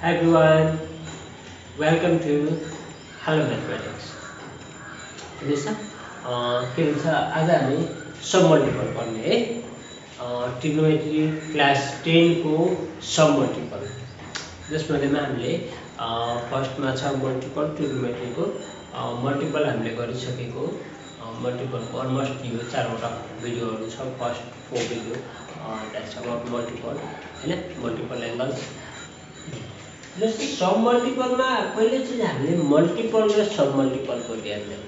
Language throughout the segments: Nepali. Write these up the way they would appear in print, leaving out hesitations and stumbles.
everyone, welcome to Hello Mathematics. This के भन्छ आज हामी सब मल्टिपल पढ्ने है ट्रिग्नोमेट्री क्लास 10 को सब मल्टिपल जसमध्येमा हामीले फर्स्टमा छ मल्टिपल ट्रिग्नोमेट्री को मल्टिपल हामीले गरिसकेको मल्टिपल को अलमोस्ट यो चारवटा भिडियोहरु छ first 4 video that's about multiple हैन मल्टिपल एंगल्स जस्तै सब मल्टिपलमा पहिले चाहिँ हामीले मल्टिपल र सब मल्टिपल को ध्यान दियौं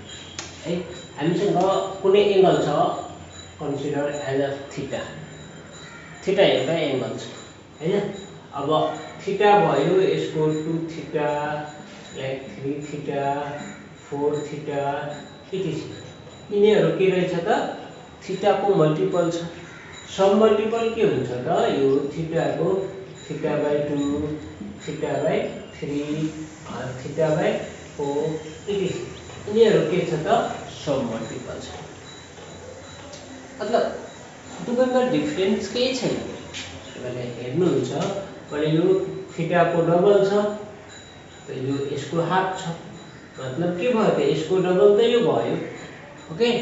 है हामीसँग कुनै एंगल छ consider as a theta theta एउटा एंगल छ हैन अब थीटा भयो यसको 2 थीटा लाइक 3 थीटा 4 थीटा इत्यादि यिनीहरु के रहेछ त थीटा को मल्टिपल छ सब मल्टिपल के हुन्छ त यो थीटा को theta by 2 theta by 3 theta by 4 इत्यादि यिनीहरु के छ त सब मल्टिपल छ मतलब दुवैमा डिफरेन्स केही छैन तपाईले हेर्नुहुन्छ भने यो थीटा को डबल छ त यो यसको हाफ छ मतलब के भयो त यसको डबल त यो भयो ओके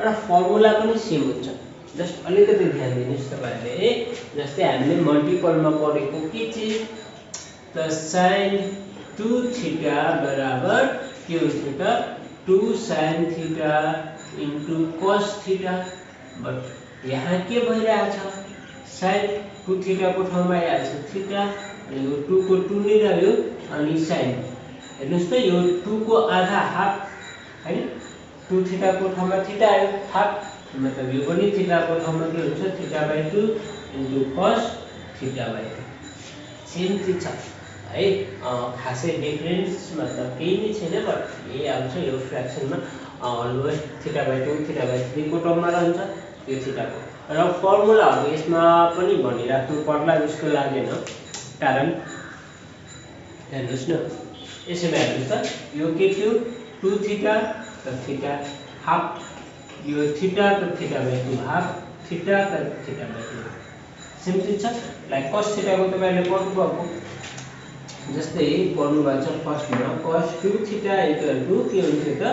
र फर्मुला पनि सेम हुन्छ जस्ट अलिकति ध्यान दिनुस् तपाईहरुले जस्तै हामीले मल्टिपलमा पढेको के चाहिँ त sin 2 थीटा बराबर के हुन्छ त 2 sin theta into cos theta but यहाँ के भइरहेछ sin 2 थीटा को ठाउँमा आइहाल्छ थीटा अनि यो 2 को 2 नै रह्यो अनि sin हेर्नुस् त यो 2 को आधा हाफ हैन 2 थीटा को ठाउँमा थीटा आयो हाफ मतलब यो पनि थीटा को ठाउँमा के हुन्छ theta by 2 into cos theta by 2 same चाहिँ छ है खासै डिफरेन्स मतलब केही नै छैन बट यही आउँछ यो फ्र्याक्सनमा lowest theta by 2 theta by 3 को टर्ममा रहन्छ यो थीटा को र फर्मुलाहरु यसमा पनि भनिराख्नु पर्ला जस्तो लागेन कारण हेर्नुस् न यसैमा हेर्नुस् त यो के थियो 2 थीटा त थीटा हाफ यो थीटा त थीटा बाइ 2 हाफ थीटा त थीटा बाइ 2 सिम्पल छ लाइक cos थीटा को तपाईले पढ्नु भएको जस्तै पढ्नु भएको छ फर्स्टमा cos 2 थीटा इक्वल टु के हुन्छ त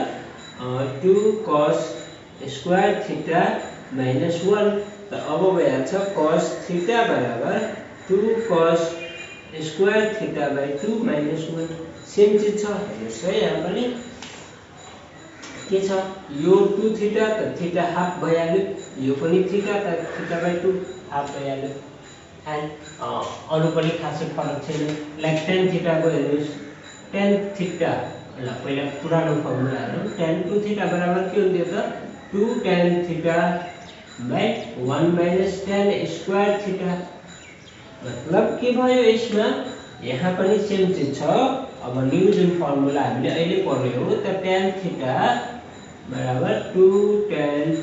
2 cos स्क्वायर थीटा माइनस 1 त अब भइहाल्छ cos थीटा बराबर 2 cos square theta by 2 minus 1 same चीज छ हेर्नुस् है यहाँ पनि के छ यो 2 थीटा त थीटा हाफ भइहाल्यो यो पनि थीटा त थीटा बाइ 2 हाफ भइहाल्यो एन्ड अरु पनि खासै फरक छैन लाइक tan थीटा को हेर्नुस् tan थीटा ल पहिला पुरानो फर्मुला हेरौँ tan 2 थीटा बराबर के हुन्थ्यो त 2 tan theta by 1 minus tan square theta मतलब के भयो यसमा यहाँ पनि सेम चीज छ अब न्यू जुन फर्मुला हामीले अहिले पढ्यो हो त tan थीटा बराबर 2 tan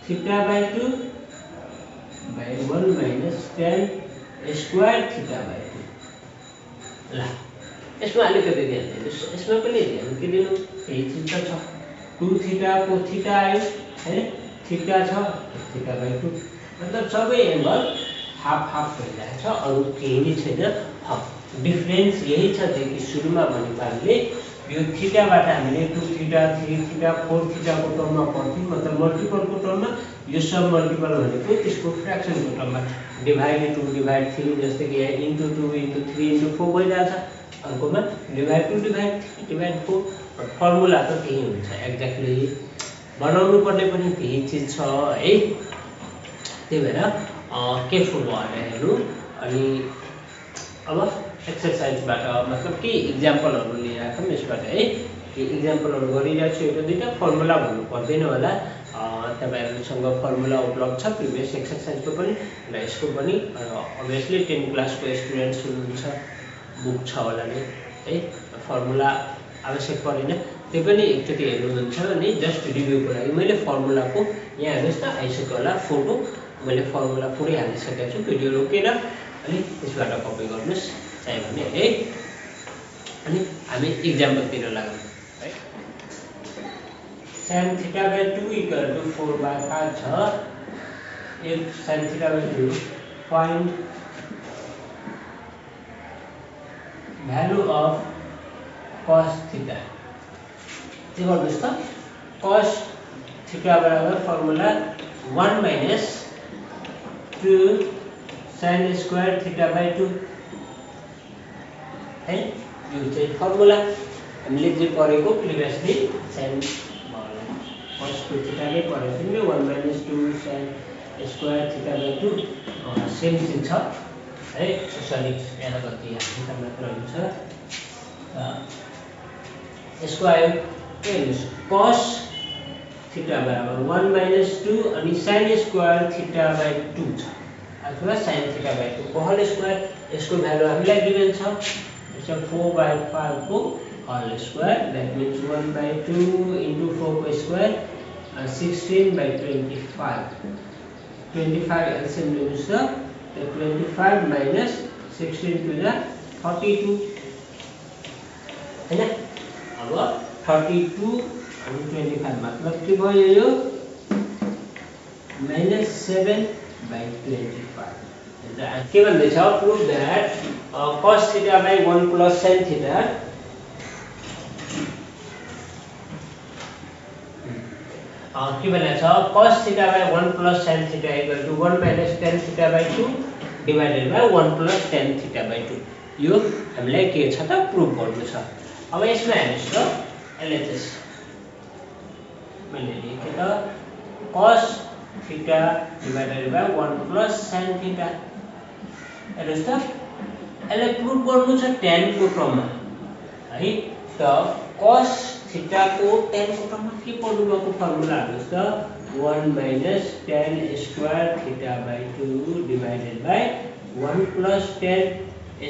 theta by 2 by 1 minus tan square theta by 2 ल यसमा अलिकति ध्यान दिनुस् यसमा पनि ध्यान के दिनु यही चीज त छ 2 थीटा को थीटा आयो हैन थीटा छ थीटा बाइ 2 मतलब सबै एंगल हाफ हाफ भइरहेछ अरु केही नै छैन डिफरेन्स यही छ कि सुरुमा भनेको हामीले यो थीटाबाट हामीले 2 थीटा 3 थीटा 4 थीटा को टर्ममा पढ्थ्यौं मतलब मल्टिपल को टर्ममा यो सब मल्टिपल भनेको त्यसको फ्र्याक्सन को टर्ममा डिभाइड 2 डिभाइड 3 जस्तै कि यहाँ इन्टु 2 इन्टु 3 इन्टु 4 भइरहेछ अर्कोमा डिभाइड 2 डिभाइड 4 फर्मुला त त्यही हुन्छ एक्ज्याक्टली बनाउनु पर्ने पनि त्यही चीज छ है त्यही भएर केयरफुल भएर हेर्नु अनि अब एक्सरसाइजबाट मतलब के एक्जाम्पलहरु लिइराखौँ यसबाट है के एक्जाम्पलहरु गरिरहेको छु एउटा दुईटा फर्मुला भन्नु पर्दैन होला तपाईहरुसँग फर्मुला उपलब्ध छ प्रिभियस एक्सरसाइजको पनि र यसको पनि अभियसली 10 क्लास को स्टुडेन्ट्स हुनुहुन्छ बुक छ होला नि है फर्मुला आवश्यक परेन त्यो पनि एकचोटी हेर्नुहुन्छ अनि जस्ट रिभ्यूको लागि मैले फर्मुलाको यहाँ हेर्नुस् त आइसक्यो होला फोटो मैले फर्मुला पुरै हालिसकेको छु भिडियो रोकेर अनि त्यसबाट कपी गर्नुस् चाहियो भने है अनि हामी एक्जाम्पलतिर लागौँ है sin theta by 2 equal to 4/5 छ एक sin theta by 2 0.5 value of cos theta के गर्नुस् त cos theta बराबर formula 1 minus 2 sin square theta by 2 है यो चाहिँ फर्मुला हामीले जे पढेको प्रिभियसली sin cos 2 theta ले पढेको थियौं 1 minus 2 sin square theta by 2 same thing छ है सरी यहाँ कति यहाँ मात्र हुन्छ यसको आयो के हुन्छ cos थीटा बराबर 1 minus 2 अनि sin square theta by 2 छ अथवा sin theta by 2 को होल स्क्वायर यसको भ्यालु हामीलाई गिभन छ यसो 4/5 को whole square that means 1/2 into 4 को स्क्वायर 16/25 25 LCM लिनुस् त 25 minus 16 to the 32 हैन अब 32 and 25 मतलब के भयो यो -7/25 के भन्दै छ proof that cos theta by 1 plus sin theta के भनेको छ cos theta by 1 plus sin theta equal to 1 minus tan theta by 2 divided by 1 plus tan theta by 2 यो हामीलाई के छ त प्रूफ गर्नु छ अब यसमा हेर्नुस् त एलएचएस मैले लेखे त cos theta divided by 1 plus sin theta हेर्नुस् त यसले प्रूफ गर्नु छ tan को टर्ममा है त cos theta को tan को टर्ममा के पढ्नु भएको फर्मुला हेर्नुस् त 1 minus tan square theta by 2 divided by 1 plus tan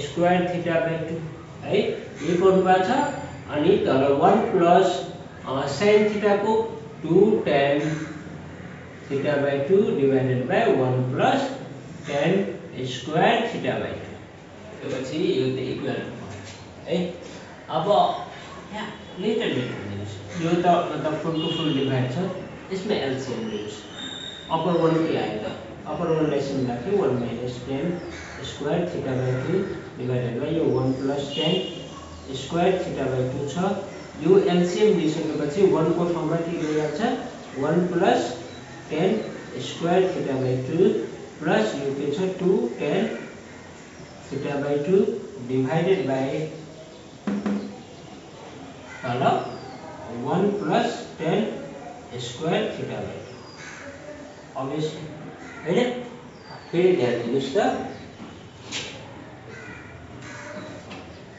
square theta by 2 है यो पढ्नु भएको छ अनि तर 1 plus sin theta को 2 tan theta by 2 divided by 1 plus tan square theta by 2 त्यसपछि यो त इक्वल है अब यहाँ लेटर यो त मतलब फुल टु फुल डिभाइड छ यसमा एलसीएम लिनुस् अपर वन के आयो त अपर वन लाई सिम राख्यो 1 minus tan square theta by 2 divided by यो 1 plus tan square theta by 2 छ यो एलसीएम लिइसकेपछि 1 को ठाउँमा के गरिरहेछ 1 plus tan square theta by 2 plus यो के छ 2 tan theta by 2 divided by तल 1 plus tan square theta by 2 obviously हैन फेरि ध्यान दिनुस् त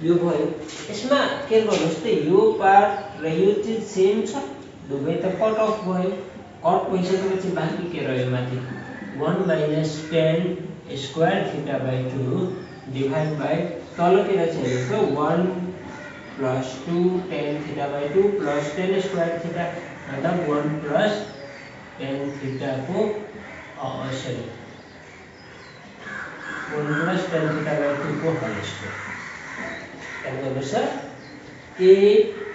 यो भयो यसमा के गर्नुस् त यो पार्ट र यो चाहिँ सेम छ दुवै त कट अफ भयो कट भइसकेपछि बाँकी के रह्यो माथि 1 minus tan square theta by 2 divide by तल के रहेछ हेर्नुस् 1 plus 2 tan theta by 2 plus tan square theta मतलब 1 plus tan theta को sorry 1 plus tan theta by 2 को होल स्क्वायर क्या गर्नु sir a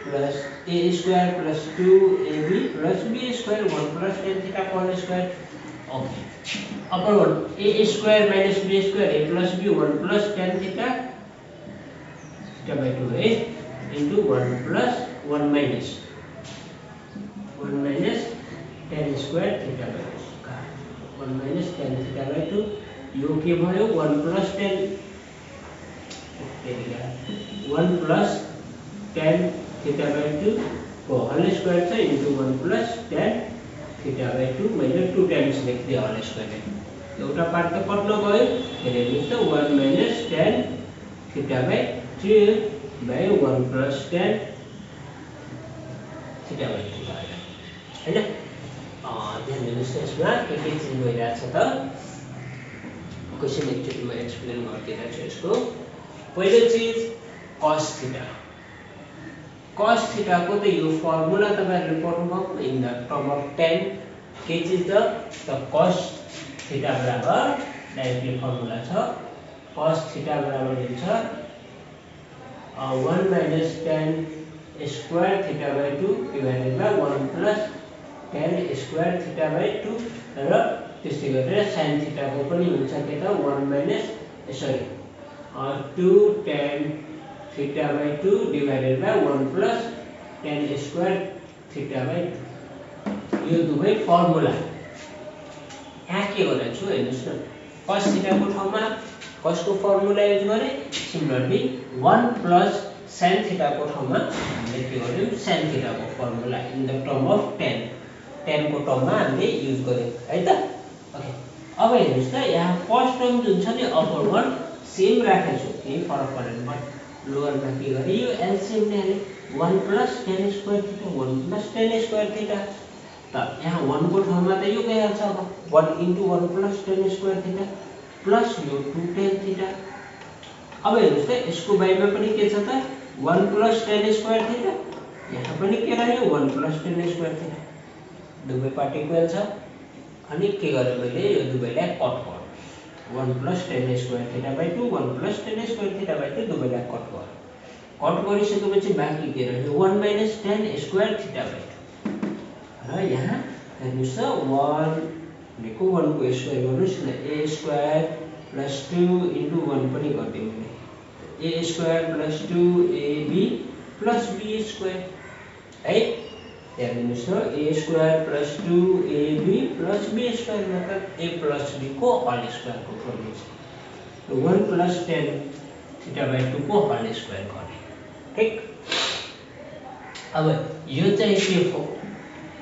plus a square plus 2ab plus b square 1 plus tan theta को होल स्क्वायर ओके अपर one a square minus b square a plus b 1 plus tan theta by 2 है into 1 plus 1 minus tan square theta by 2 1 minus tan theta by 2 यो के भयो 1 plus tan 1 plus tan theta by 2 को होल स्क्वायर छ into 1 plus tan theta by 2 मैले 2 टाइम्स लेख्दै होल स्क्वायर एउटा पार्ट त कट्न गयो फेरि हेर्नुस् त 1 minus tan theta by 2 by 1 plus tan theta by 2 भयो हैन ध्यान दिनुस् यसमा के चेन्ज भइरहेछ त क्वेशन एकचोटि म एक्सप्लेन गरिदिरहेको छु यसको पहिलो चीज cos theta को त यो फर्मुला तपाईहरुले पढ्नुभयो in the term of tan के चीज त cos theta बराबर डाइरेक्टली फर्मुला छ cos theta बराबर हुन्छ 1 minus tan square theta by 2 divided by 1 plus tan square theta by 2 र त्यस्तै गरेर sin theta को पनि हुन्छ के त 1 minus 2 tan theta by 2 divided by 1 plus tan square theta by 2 यो दुवै फर्मुला यहाँ के गरेको छु हेर्नुस् न cos theta को ठाउँमा cos को फर्मुला युज गरे सिमिलरली 1 plus sin theta को ठाउँमा हामीले के गर्यौं sin theta को formula in the term of tan को टर्ममा हामीले युज गर्यौं है त ओके अब हेर्नुस् त यहाँ फर्स्ट टर्म जुन छ नि अपर वन सेम राखेको छु केही फरक परेन बट लोअर मा के गरे यो एलसीएम ले 1 plus tan square theta 1 plus tan square theta त यहाँ 1 को ठाउँमा त यो गइहाल्छ अब 1 into 1 plus tan square theta plus यो 2 tan theta अब हेर्नुस् त यसको बाइमा पनि के छ त 1 plus tan square theta यहाँ पनि के रह्यो 1 plus tan square theta दुवै पार्ट इक्वल छ अनि के गरे मैले यो दुवैलाई कट गरे 1 plus tan square theta by 2 1 plus tan square theta by 2 दुवैलाई कट गरिसकेपछि बाँकी के रह्यो 1 minus tan square theta by 2 र यहाँ हेर्नुस् त 1 भनेको 1 को स्क्वायर गर्नुस् न a square plus 2 into 1 पनि गर्दियौ भने a square plus 2ab plus b square है यहाँ हेर्नुस् त a square plus 2ab plus b square मतलब a plus b को होल स्क्वायर को फर्मुला छ 1 plus tan theta by 2 को होल स्क्वायर गर्ने ठीक अब यो चाहिँ के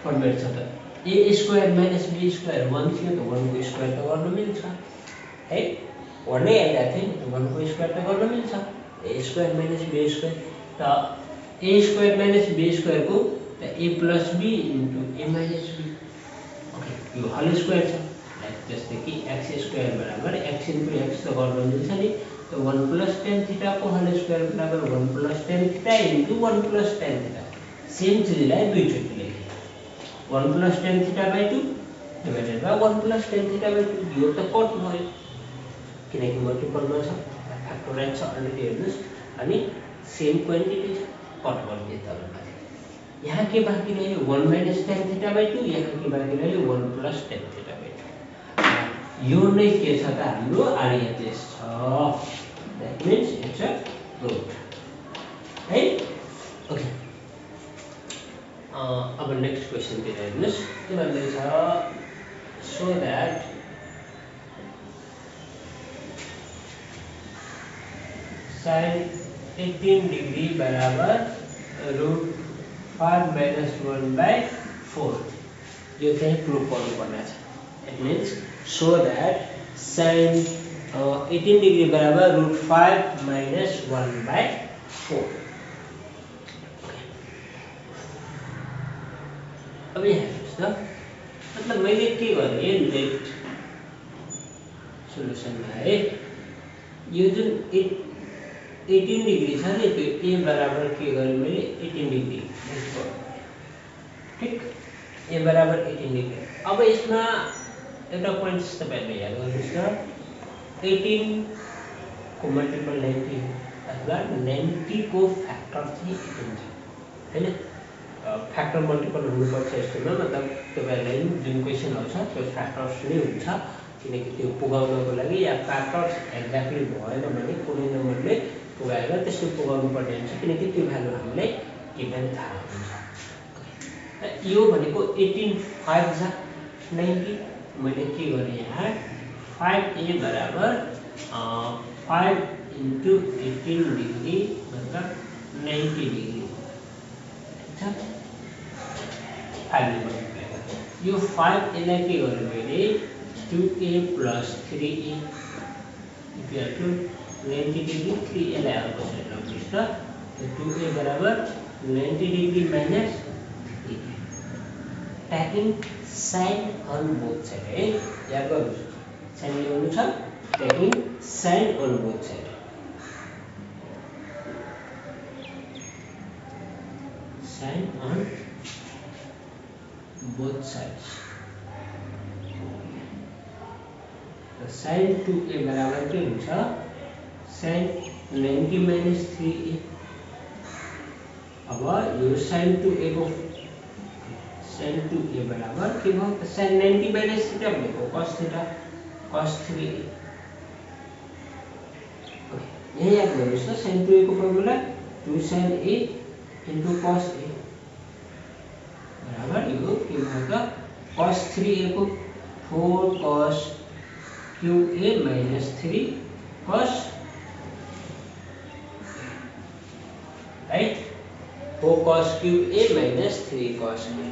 फर्मुला छ त a square minus b square 1 थियो त 1 को स्क्वायर त गर्न मिल्छ है 1 नै आइराथ्यो नि 1 को स्क्वायर त गर्न मिल्छ a square minus b square त a square minus b square को त a plus b into a minus b okay यो होल स्क्वायर छ लाइक जस्तै कि x square बराबर x into x त गर्न मिल्छ नि तो 1 plus tan theta को होल स्क्वायर बराबर 1 plus tan theta into 1 plus tan theta same चीजलाई दुई चोटि लेखे 1 plus tan theta by 2 divided by 1 plus tan theta by 2 यो त कट भयो किनकि मल्टिपल मा छ फ्याक्टराइज छ अलरेडी हेर्नुस् अनि सेम क्वान्टिटी छ कट गरिदिए त यहाँ के बाँकी रह्यो 1 minus tan theta by 2 यहाँ के बाँकी रह्यो 1 plus tan theta by 2 यो नै के छ त हाम्रो आरएचएस छ that means it's a root right okay अब नेक्स्ट क्वेशन तिर हेर्नुस् के भन्दैछ so that sin 18 degree बराबर root 5 minus 1 by 4 यो चाहिँ प्रुफ गर्नुपर्ने छ it means so that sin 18 degree बराबर root 5 minus 1 by 4 अब यहाँ हेर्नुस् त मतलब मैले के गरेँ लेट सोलुसनमा है यो जुन 18 डिग्री छ नि त्यो a बराबर के गरेँ मैले 18 डिग्री ठीक a बराबर 18 डिग्री अब यसमा एउटा पोइन्ट तपाईहरुले याद गर्नुस् त 18 को मल्टिपल 90 अथवा 90 को फ्याक्टर चाहिँ 18 छ हैन फ्याक्टर मल्टिपल हुनुपर्छ यस्तोमा मतलब तपाईहरुलाई जुन क्वेशन आउँछ त्यो फ्याक्टर्स नै हुन्छ किनकि त्यो पुगाउनको लागि या फ्याक्टर्स एक्ज्याक्टली भएन भने कुनै नम्बरले पुगाएर त्यसको पुगाउनु पर्ने हुन्छ किनकि त्यो भ्यालु हामीलाई गिभन थाहा हुन्छ यो भनेको 18 5 जा 90 मैले के गरे यहाँ 5a बराबर 5 into 18 डिग्री मतलब 90 डिग्री ठीक छ 5 ले मल्टिप्लाई गरेँ यो 5 यसलाई के गरेँ मैले 2a plus 3a equal to 90 degree 3 यसलाई अर्को साइड लग्नुस् त 2a बराबर 90 degree minus 3a taking sin on both side है याद गर्नुस् sin ल्याउनु छ taking sin on both side sin on both sides तो sin 2a बराबर के हुन्छ sin 90 minus 3a अब यो sin 2a को sin 2a बराबर के भयो त sin 90 minus थीटा भनेको cos थीटा cos 3a यही याद गर्नुहोस् त sin 2a को formula 2 sin a into cos a बराबर यो के भयो त cos 3a को 4 cos qa minus 3 cos right 4 cos qa minus 3 cos a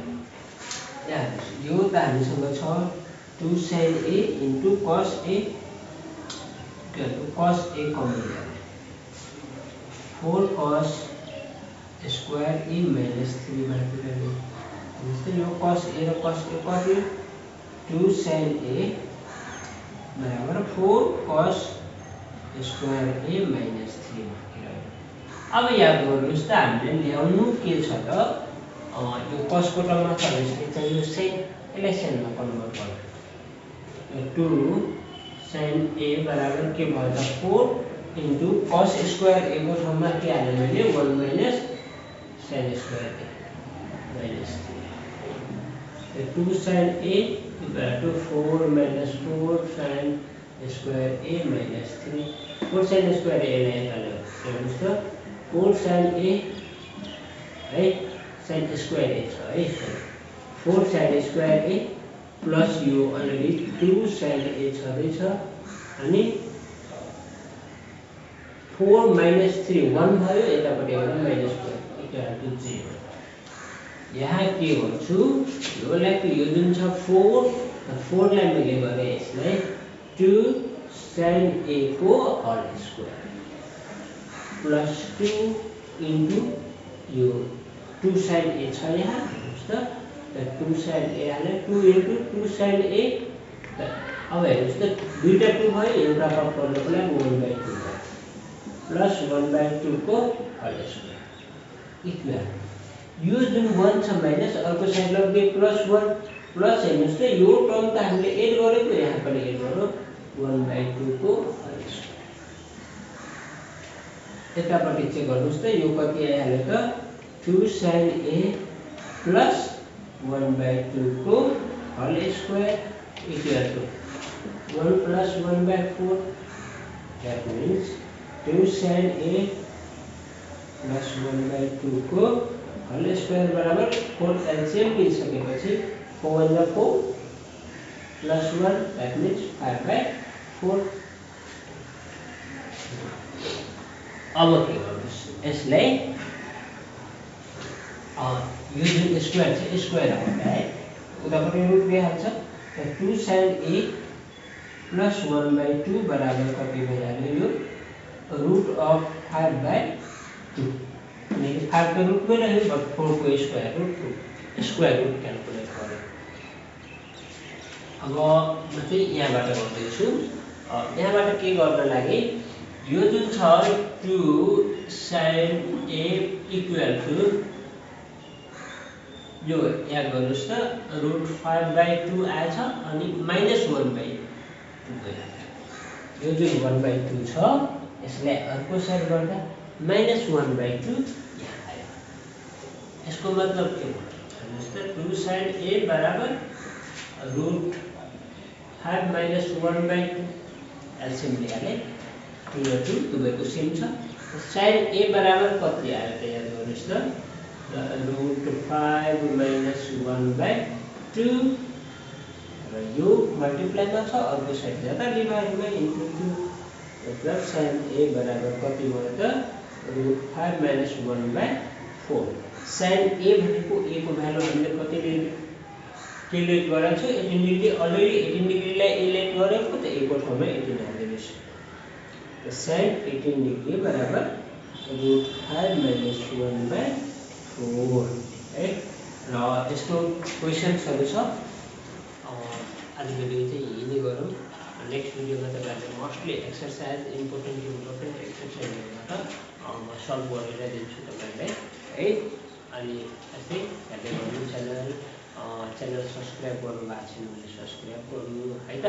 याद यो त हामीसँग छ 2 sin a into cos a cos a common ल्याउने 4 cos square a minus 3 बाट ल्याउने जस्तै यो cos a र cos a कति 2 sin a बराबर 4 cos square a minus 3 अब याद गर्नुहोस् त हामीले ल्याउनु के छ त यो cos को टर्ममा छ भने चाहिँ यो sin यसलाई sin मा कन्भर्ट गर्नु 2 sin a बराबर के भयो त 4 into cos square a को ठाउँमा के हाल्यो भने 1 minus sin square a minus 3 2 sin a equal to 4 minus 4 sin square a minus 3 4 sin square a लाई हाल्यो हेर्नुस् त 4 sin a right sin square a छ है 4 sin square a plus यो अलरेडी 2 sin a छदैछ अनि 4 minus 3 1 भयो यतापटि आउँदा minus 4 equal to 0 यहाँ के गर्छु योलाई यो जुन छ 4 लाई मैले गरे यसलाई 2 sin a को होल स्क्वायर plus 2 into यो 2 sin a छ यहाँ हेर्नुस् त 2 sin a हाले 2 into 2 sin a अब हेर्नुस् त दुईटा 2 भयो एउटा कट गर्नुको लागि 1/2 भयो प्लस 1/2 को होल स्क्वायर इक्वल यो जुन 1 छ माइनस अर्को साइड लगे प्लस 1 प्लस हेर्नुस् त यो टर्म त हामीले एड गरेको यहाँ पनि एड गरौँ 1/2 को होल स्क्वायर यतापटि चाहिँ गर्नुस् त यो कति आइहाल्यो त 2 sin a plus 1/2 को whole square equal to 1 plus 1/4 that means 2 sin a plus 1/2 को होल स्क्वायर बराबर 4 एलसीएम लिइसकेपछि 4 1 4 plus 1 that means 5/4 अब के गर्नुस् यसलाई यो जुन स्क्वायर छ स्क्वायर हटाए उतापट्टि रुट दिइहाल्छ 2 sin a plus 1/2 बराबर कति भइहाल्यो यो रुट अफ 5/2 अनि 5 को रुट में रह्यो बट 4 को स्क्वायर रुट क्याल्कुलेट गरे अब म चाहिँ यहाँबाट गर्दैछु यहाँबाट के गर्न लागि यो जुन छ 2 sin a equal to यो याद गर्नुस् त रुट 5/2 आएछ अनि -1/2 गयो यो जुन 1/2 छ यसलाई अर्को साइड गर्दा -1/2 यहाँ आयो यसको मतलब के हो हेर्नुस् त 2 sin a बराबर रुट 5 - 1/2 एलसीएम लिहाले 2 र 2 दुवैको सेम छ sin a बराबर कति आयो त याद गर्नुस् त रुट 5 - 1/2 र यो मल्टिप्लाई मा छ अर्को साइड जाँदा डिभाइड मा इन्टु 2 मतलब sin a बराबर कति भयो त रुट 5 - 1/4 sin a भनेको a को भ्यालु हामीले कति क्याल्कुलेट गरेको छु 18 डिग्री अलरेडी 18 डिग्रीलाई a लेट गरेको त a को ठाउँमा 18 हाल्दिनुस् त sin 18 डिग्री बराबर रुट 5 - 1/4 है र यसको क्वेशन्सहरु छ आजको भिडियो चाहिँ यही नै गरौँ नेक्स्ट भिडियोमा तपाईहरुले मोस्टली एक्सरसाइज इम्पोर्टेन्ट एक्सरसाइजहरुबाट म सल्भ गरेर दिन्छु तपाईहरुलाई है अनि यस्तै हेर्दै गर्नु च्यानल सब्स्क्राइब गर्नु भएको छैन भने सब्स्क्राइब गर्नु है त